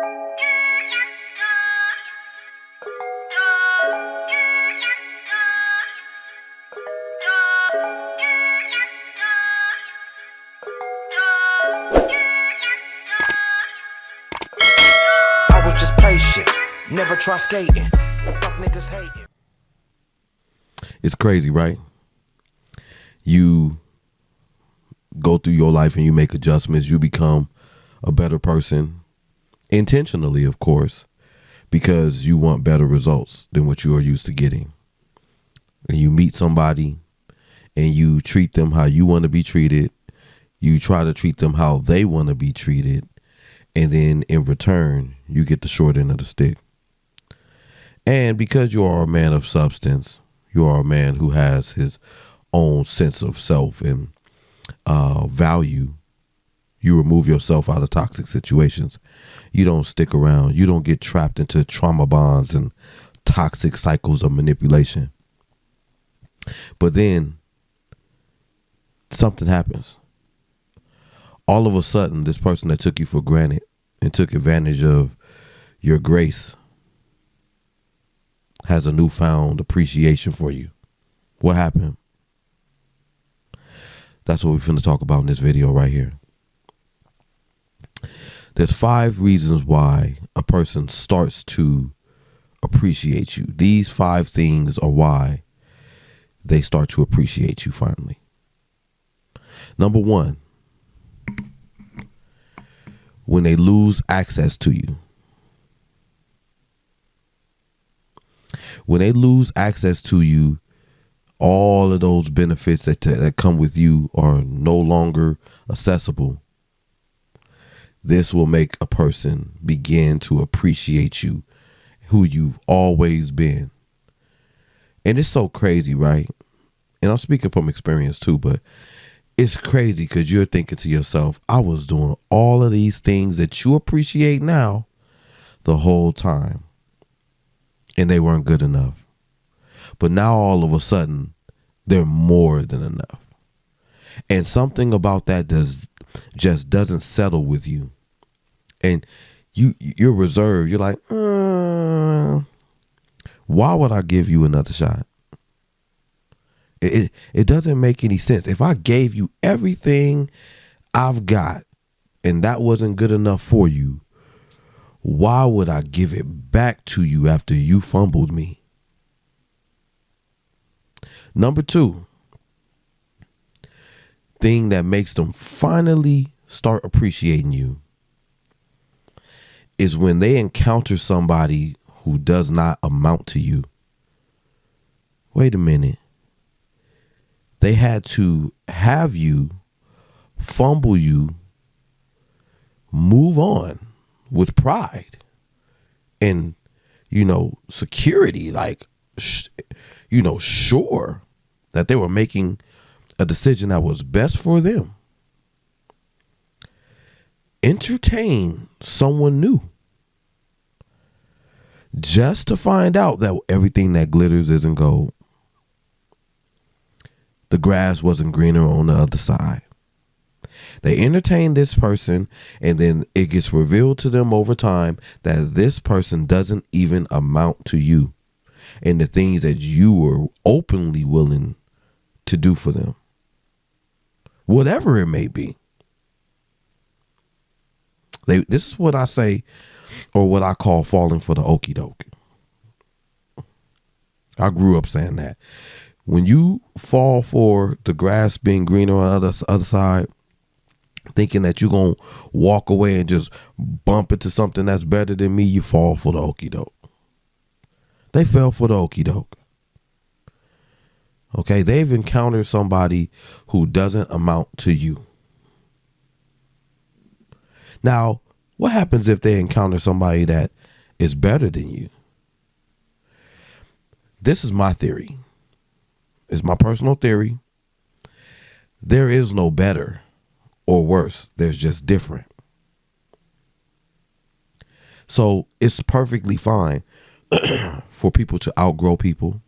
I was just patient, never try skating. Fuck niggas hating. It's crazy, right? You go through your life and you make adjustments. You become a better person, intentionally, of course, because you want better results than what you are used to getting. And you meet somebody and you treat them how you want to be treated. You try to treat them how they want to be treated. And then in return, you get the short end of the stick. And because you are a man of substance, you are a man who has his own sense of self and value, you remove yourself out of toxic situations. You don't stick around. You don't get trapped into trauma bonds and toxic cycles of manipulation. But then something happens. All of a sudden, this person that took you for granted and took advantage of your grace has a newfound appreciation for you. What happened? That's what we're finna talk about in this video right here. There's 5 reasons why a person starts to appreciate you. These 5 things are why they start to appreciate you finally. Number 1, when they lose access to you. When they lose access to you, all of those benefits that come with you are no longer accessible. This will make a person begin to appreciate you, who you've always been. And it's so crazy, right? And I'm speaking from experience too, but it's crazy because you're thinking to yourself, I was doing all of these things that you appreciate now the whole time, and they weren't good enough. But now all of a sudden, they're more than enough. And something about that just doesn't settle with you. And you're reserved. You're like, why would I give you another shot? It doesn't make any sense. If I gave you everything I've got and that wasn't good enough for you, why would I give it back to you after you fumbled me? Number 2, thing that makes them finally start appreciating you is when they encounter somebody who does not amount to you. Wait a minute. They had to have you, fumble you, move on with pride and, security, like, sure that they were making a decision that was best for them. Entertain someone new just to find out that everything that glitters isn't gold. The grass wasn't greener on the other side. They entertain this person, and then it gets revealed to them over time that this person doesn't even amount to you and the things that you were openly willing to do for them. Whatever it may be. This is what I say, or what I call falling for the okie doke. I grew up saying that. When you fall for the grass being greener on the other side, thinking that you're going to walk away and just bump into something that's better than me, you fall for the okie doke. They fell for the okie doke. Okay, they've encountered somebody who doesn't amount to you. Now, what happens if they encounter somebody that is better than you? This is my theory. It's my personal theory. There is no better or worse. There's just different. So it's perfectly fine for people to outgrow people.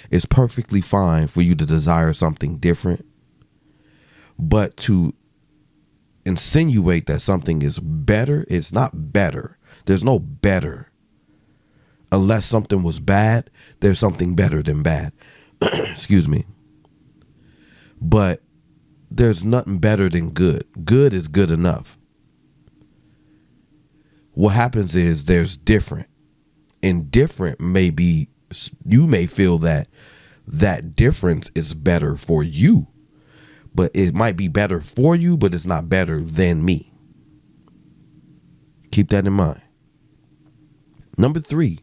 It's perfectly fine for you to desire something different. But to insinuate that something is better, it's not better. There's no better. Unless something was bad, there's something better than bad. Excuse me. But there's nothing better than good. Good is good enough. What happens is there's different. And different may be, you may feel that difference is better for you. But it might be better for you, but it's not better than me. Keep that in mind. Number 3,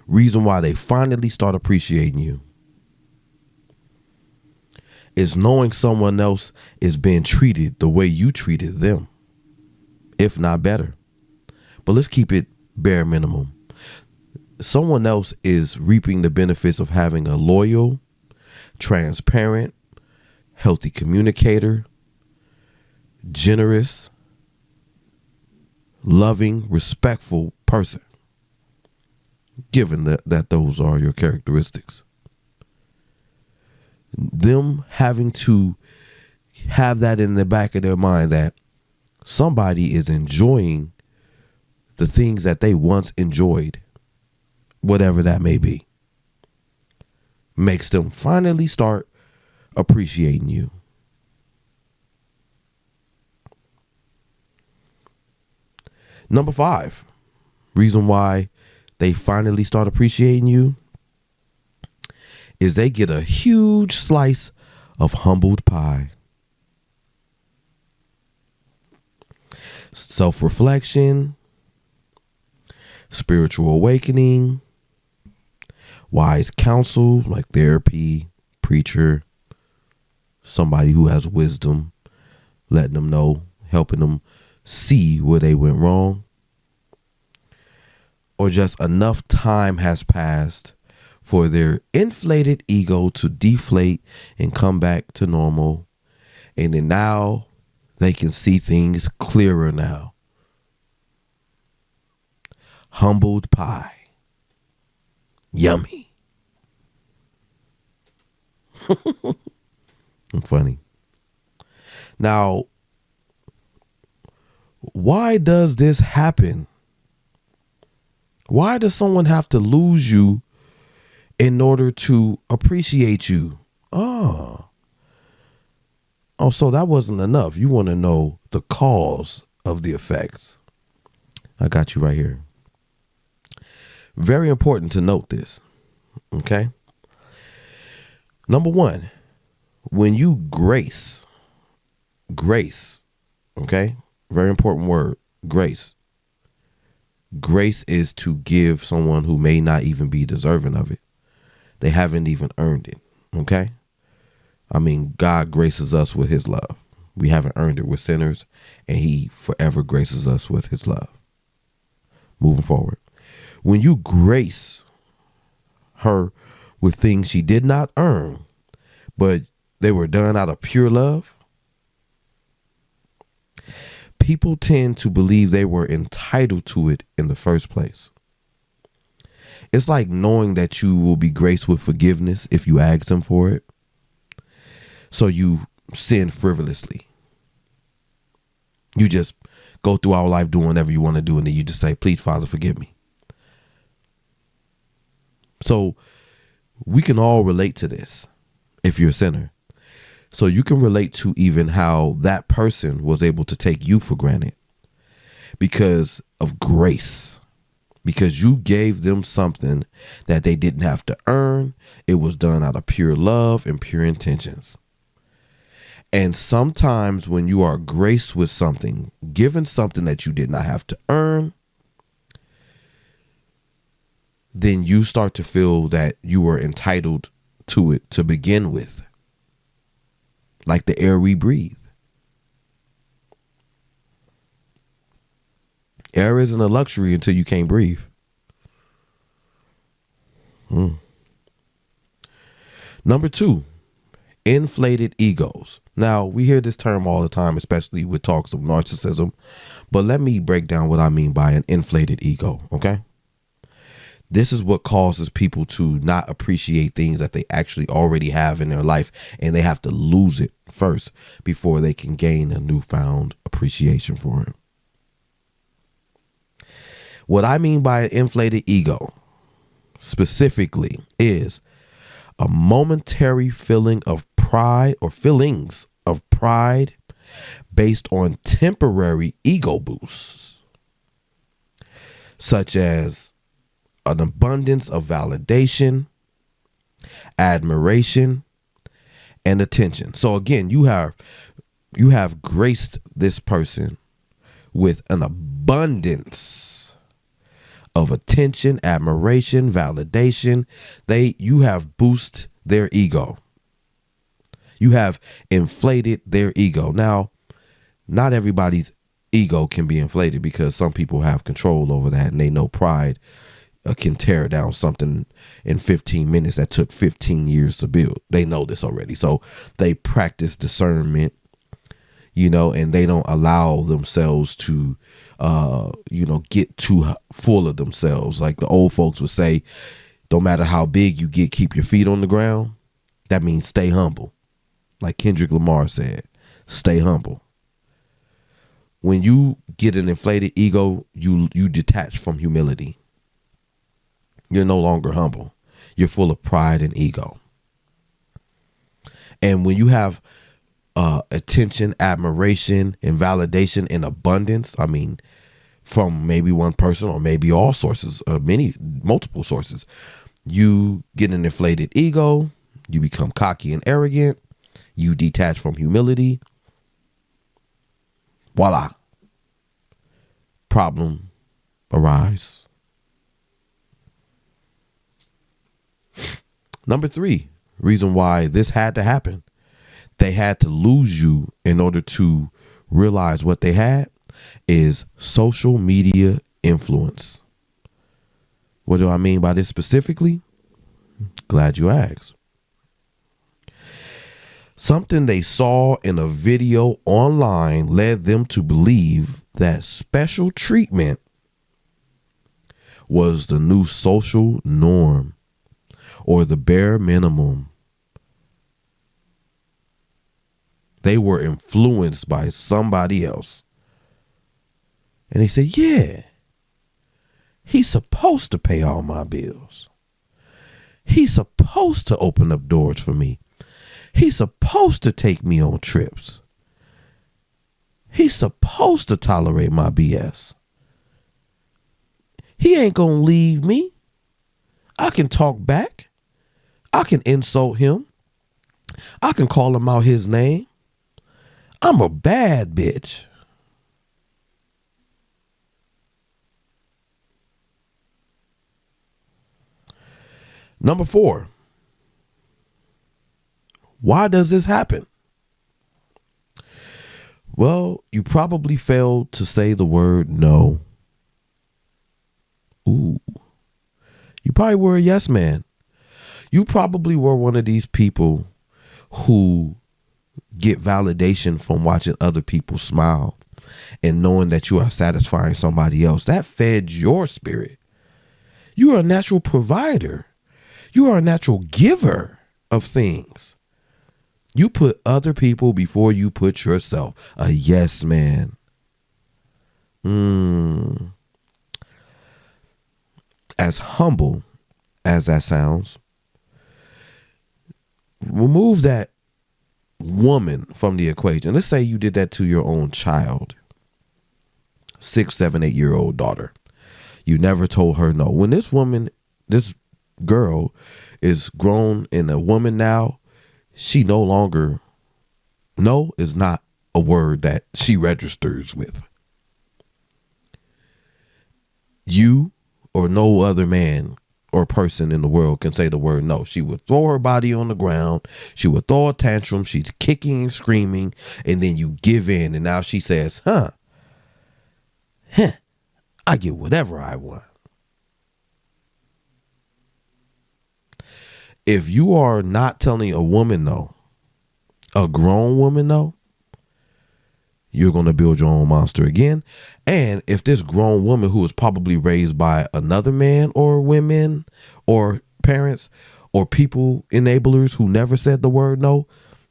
reason why they finally start appreciating you is knowing someone else is being treated the way you treated them, if not better. But let's keep it bare minimum. Someone else is reaping the benefits of having a loyal, transparent, healthy communicator, generous, loving, respectful person, given that those are your characteristics. Them having to have that in the back of their mind that somebody is enjoying the things that they once enjoyed, whatever that may be, makes them finally start appreciating you. Number 5, reason why they finally start appreciating you is they get a huge slice of humbled pie. Self-reflection, spiritual awakening, wise counsel like therapy, preacher, somebody who has wisdom, letting them know, helping them see where they went wrong. Or just enough time has passed for their inflated ego to deflate and come back to normal. And then now they can see things clearer now. Humbled pie. Yummy. I'm funny. Now, why does this happen? Why does someone have to lose you in order to appreciate you? Oh, so that wasn't enough. You want to know the cause of the effects. I got you right here. Very important to note this. Okay. Number 1, when you grace, okay? Very important word, grace. Grace is to give someone who may not even be deserving of it. They haven't even earned it, okay? I mean, God graces us with his love. We haven't earned it. We're sinners, and he forever graces us with his love. Moving forward. When you grace her with things she did not earn, but they were done out of pure love, people tend to believe they were entitled to it in the first place. It's like knowing that you will be graced with forgiveness if you ask him for it. So you sin frivolously. You just go through our life doing whatever you want to do, and then you just say, please, Father, forgive me. So we can all relate to this if you're a sinner. So you can relate to even how that person was able to take you for granted because of grace, because you gave them something that they didn't have to earn. It was done out of pure love and pure intentions. And sometimes when you are graced with something, given something that you did not have to earn, then you start to feel that you were entitled to it to begin with. Like the air we breathe. Air isn't a luxury until you can't breathe. Number 2, inflated egos. Now, we hear this term all the time, especially with talks of narcissism. But let me break down what I mean by an inflated ego, okay? This is what causes people to not appreciate things that they actually already have in their life, and they have to lose it first before they can gain a newfound appreciation for it. What I mean by an inflated ego specifically is a momentary feeling of pride or feelings of pride based on temporary ego boosts, such as an abundance of validation, admiration, and attention. So again, you have graced this person with an abundance of attention, admiration, validation. You have boosted their ego. You have inflated their ego. Now, not everybody's ego can be inflated because some people have control over that and they know pride can tear down something in 15 minutes that took 15 years to build. They know this already. So they practice discernment, and they don't allow themselves to, get too full of themselves. Like the old folks would say, no matter how big you get, keep your feet on the ground. That means stay humble. Like Kendrick Lamar said, stay humble. When you get an inflated ego, you detach from humility. You're no longer humble. You're full of pride and ego. And when you have attention, admiration, and validation in abundance, I mean, from maybe one person or maybe all sources, multiple sources, you get an inflated ego, you become cocky and arrogant, you detach from humility. Voila. Problem arise. Number 3, reason why this had to happen. They had to lose you in order to realize what they had is social media influence. What do I mean by this specifically? Glad you asked. Something they saw in a video online led them to believe that special treatment was the new social norm or the bare minimum. They were influenced by somebody else. And they said, yeah, he's supposed to pay all my bills. He's supposed to open up doors for me. He's supposed to take me on trips. He's supposed to tolerate my BS. He ain't gonna leave me. I can talk back. I can insult him. I can call him out his name. I'm a bad bitch. Number 4. Why does this happen? Well, you probably failed to say the word no. Ooh. You probably were a yes man. You probably were one of these people who get validation from watching other people smile and knowing that you are satisfying somebody else. That fed your spirit. You are a natural provider. You are a natural giver of things. You put other people before you put yourself. A yes man. As humble as that sounds, remove that woman from the equation. Let's say you did that to your own child, 6, 7, 8-year-old daughter. You never told her no. When this girl is grown and a woman now, she no longer, no is not a word that she registers with. You or no other man or person in the world can say the word no. She would throw her body on the ground. She would throw a tantrum. She's kicking and screaming. And then you give in. And now she says, I get whatever I want. If you are not telling a woman no, a grown woman no, you're going to build your own monster again. And if this grown woman who was probably raised by another man or women or parents or people, enablers who never said the word no,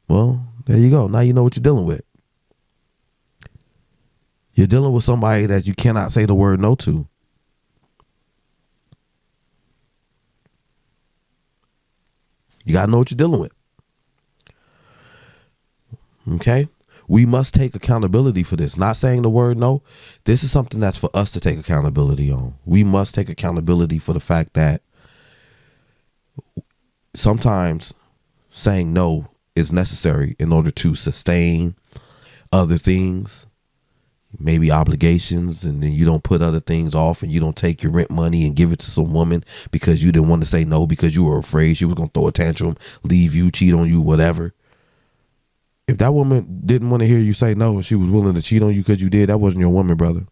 well, there you go. Now you know what you're dealing with. You're dealing with somebody that you cannot say the word no to. You got to know what you're dealing with. Okay? We must take accountability for this. Not saying the word no. This is something that's for us to take accountability on. We must take accountability for the fact that sometimes saying no is necessary in order to sustain other things, maybe obligations, and then you don't put other things off and you don't take your rent money and give it to some woman because you didn't want to say no because you were afraid she was going to throw a tantrum, leave you, cheat on you, whatever. If that woman didn't want to hear you say no and she was willing to cheat on you because you did, that wasn't your woman, brother.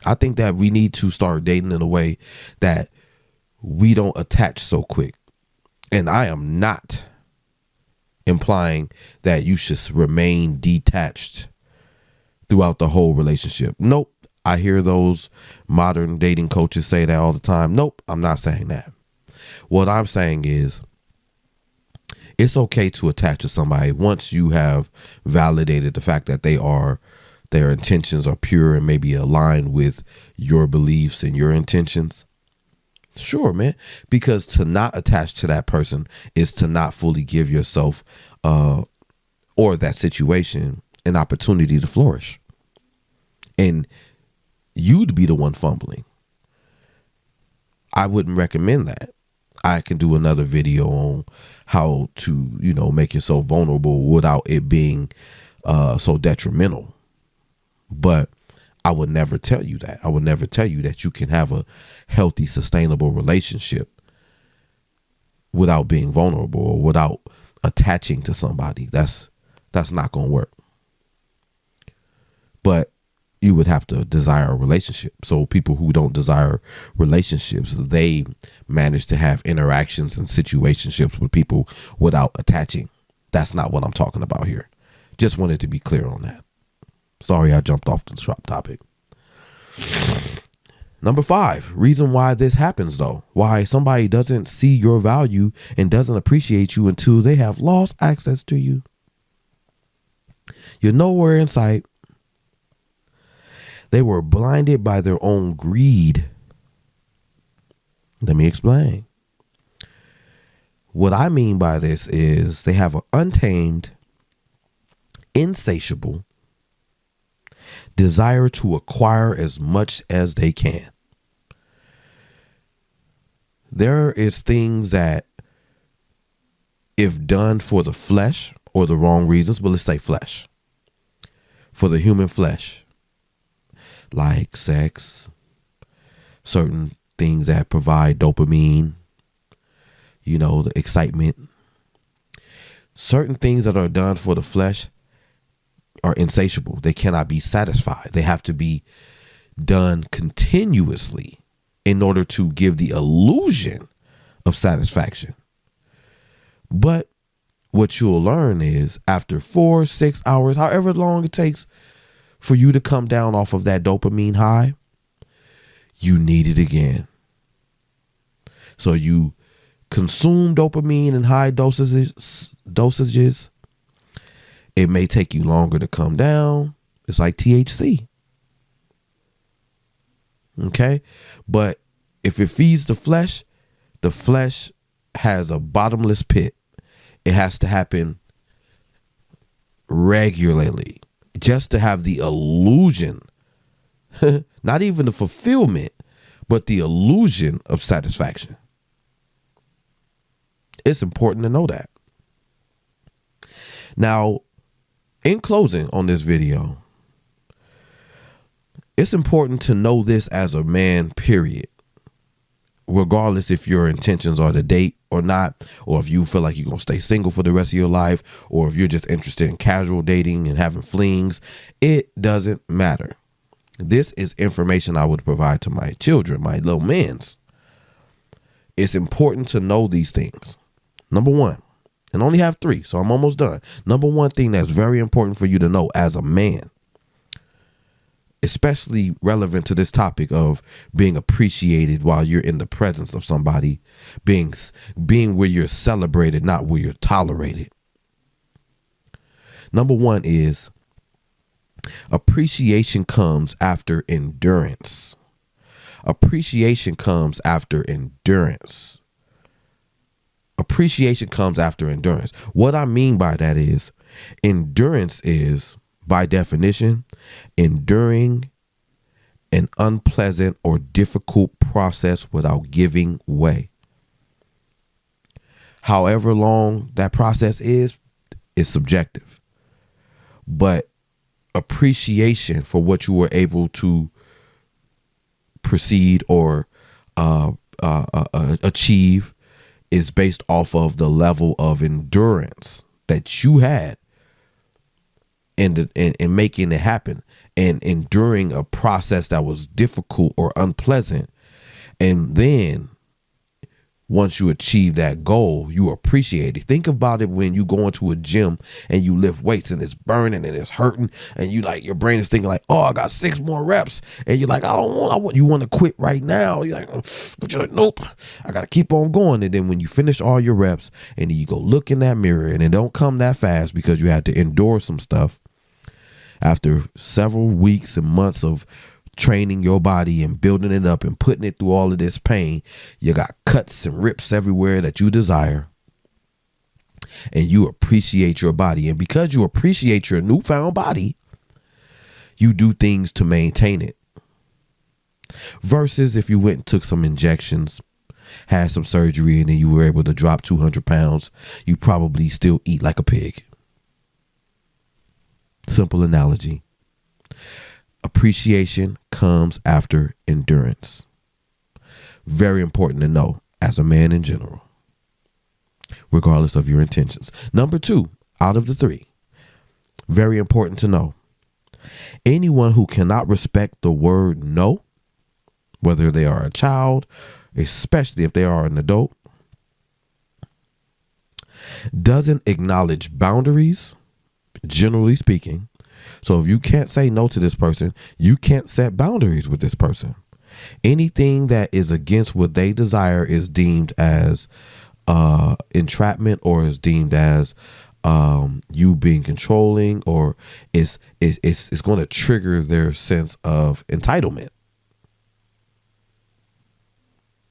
I think that we need to start dating in a way that we don't attach so quick. And I am not implying that you should remain detached throughout the whole relationship. Nope. I hear those modern dating coaches say that all the time. Nope. I'm not saying that. What I'm saying is it's okay to attach to somebody once you have validated the fact that their intentions are pure and maybe aligned with your beliefs and your intentions. Sure, man, because to not attach to that person is to not fully give yourself or that situation an opportunity to flourish. And you'd be the one fumbling. I wouldn't recommend that. I can do another video on how to, make yourself vulnerable without it being so detrimental. But I would never tell you that. I would never tell you that you can have a healthy, sustainable relationship without being vulnerable or without attaching to somebody. That's not going to work. But you would have to desire a relationship. So people who don't desire relationships, they manage to have interactions and situationships with people without attaching. That's not what I'm talking about here. Just wanted to be clear on that. Sorry, I jumped off the topic. Number 5, reason why this happens though. Why somebody doesn't see your value and doesn't appreciate you until they have lost access to you. You're nowhere in sight. They were blinded by their own greed. Let me explain. What I mean by this is they have an untamed, insatiable desire to acquire as much as they can. There is things that, if done for the flesh or the wrong reasons, but let's say flesh, for the human flesh, like sex, certain things that provide dopamine, the excitement, certain things that are done for the flesh are insatiable. They cannot be satisfied. They have to be done continuously in order to give the illusion of satisfaction. But what you'll learn is after 4, 6 hours, however long it takes for you to come down off of that dopamine high, you need it again. So you consume dopamine in high dosages. It may take you longer to come down. It's like THC. Okay? But if it feeds the flesh has a bottomless pit. It has to happen regularly just to have the illusion, not even the fulfillment, but the illusion of satisfaction. It's important to know that. Now, in closing on this video, it's important to know this as a man, period. Regardless if your intentions are to date or not, or if you feel like you're going to stay single for the rest of your life, or if you're just interested in casual dating and having flings, it doesn't matter. This is information I would provide to my children, my little mans. It's important to know these things. Number 1, and only have 3, so I'm almost done. Number 1 thing that's very important for you to know as a man, especially relevant to this topic of being appreciated while you're in the presence of somebody, being where you're celebrated, not where you're tolerated. Number 1 is appreciation comes after endurance. Appreciation comes after endurance. Appreciation comes after endurance. What I mean by that is endurance is, by definition, enduring an unpleasant or difficult process without giving way. However long that process is subjective. But appreciation for what you were able to proceed or achieve is based off of the level of endurance that you had in making it happen and enduring a process that was difficult or unpleasant. And then once you achieve that goal, you appreciate it. Think about it when you go into a gym and you lift weights and it's burning and it's hurting and you like, your brain is thinking like, oh, I got 6 more reps. And you're like, you want to quit right now. You're like, nope, I got to keep on going. And then when you finish all your reps and then you go look in that mirror and it don't come that fast because you had to endure some stuff after several weeks and months of training your body and building it up and putting it through all of this pain. You got cuts and rips everywhere that you desire, and you appreciate your body. And because you appreciate your newfound body, you do things to maintain it. Versus if you went and took some injections, had some surgery, and then you were able to drop 200 pounds, you probably still eat like a pig. Simple analogy. Appreciation comes after endurance. Very important to know as a man in general, regardless of your intentions. Number 2 out of the 3, very important to know. Anyone who cannot respect the word no, whether they are a child, especially if they are an adult, doesn't acknowledge boundaries, generally speaking. So if you can't say no to this person, you can't set boundaries with this person. Anything that is against what they desire is deemed as entrapment, or is deemed as you being controlling, or it's going to trigger their sense of entitlement.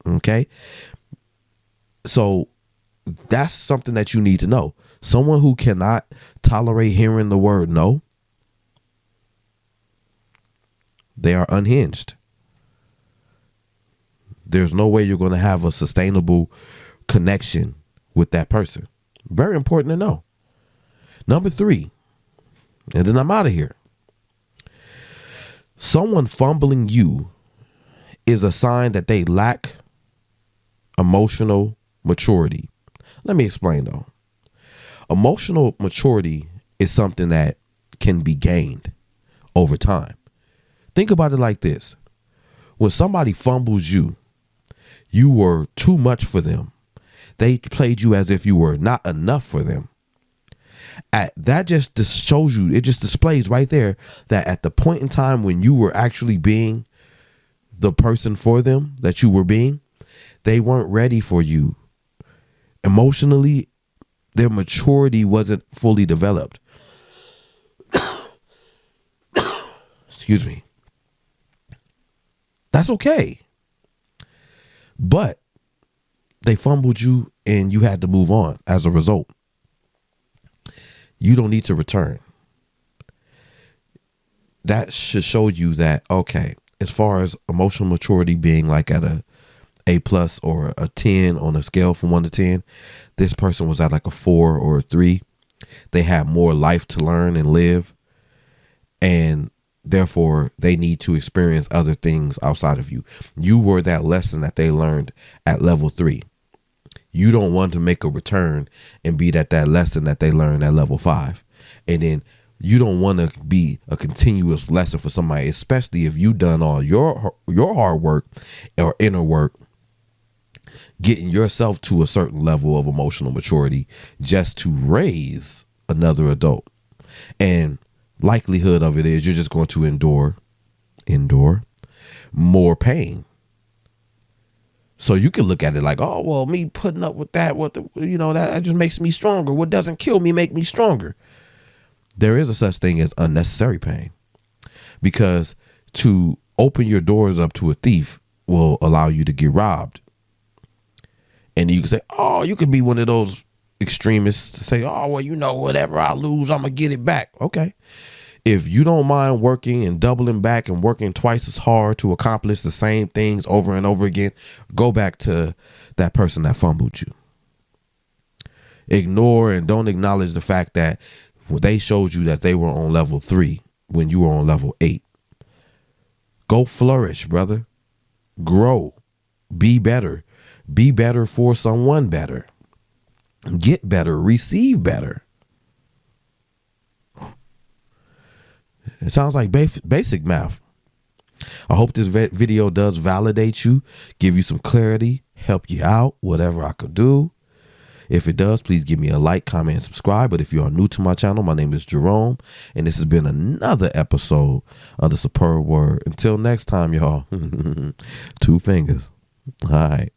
Okay. So that's something that you need to know. Someone who cannot tolerate hearing the word no, they are unhinged. There's no way you're going to have a sustainable connection with that person. Very important to know. Number 3, and then I'm out of here. Someone fumbling you is a sign that they lack emotional maturity. Let me explain though. Emotional maturity is something that can be gained over time. Think about it like this. When somebody fumbles you, you were too much for them. They played you as if you were not enough for them. That just shows you, it just displays right there that at the point in time when you were actually being the person for them that you were being, they weren't ready for you. Emotionally, their maturity wasn't fully developed. Excuse me. That's okay. But they fumbled you and you had to move on as a result. You don't need to return. That should show you that, okay, as far as emotional maturity being like at A+ or a 10 on a scale from 1 to 10, this person was at like a 4 or a 3. They have more life to learn and live, and therefore they need to experience other things outside of you. You were that lesson that they learned at level 3. You don't want to make a return and be that lesson that they learned at level 5. And then you don't want to be a continuous lesson for somebody, especially if you done all your hard work or inner work, getting yourself to a certain level of emotional maturity just to raise another adult. And likelihood of it is you're just going to endure more pain. So you can look at it like, oh, well, me putting up with that, that just makes me stronger. What doesn't kill me make me stronger. There is a such thing as unnecessary pain, because to open your doors up to a thief will allow you to get robbed. And you can say, oh, you could be one of those extremists to say, oh, well, whatever I lose, I'm going to get it back. Okay. If you don't mind working and doubling back and working twice as hard to accomplish the same things over and over again, go back to that person that fumbled you. Ignore and don't acknowledge the fact that they showed you that they were on level 3 when you were on level 8. Go flourish, brother. Grow. Be better. Be better for someone better. Get better. Receive better. It sounds like basic math. I hope this video does validate you, give you some clarity, help you out, whatever I could do. If it does, please give me a like, comment, and subscribe. But if you are new to my channel, my name is Jerome, and this has been another episode of The Superb Word. Until next time, y'all, 2 fingers. All right.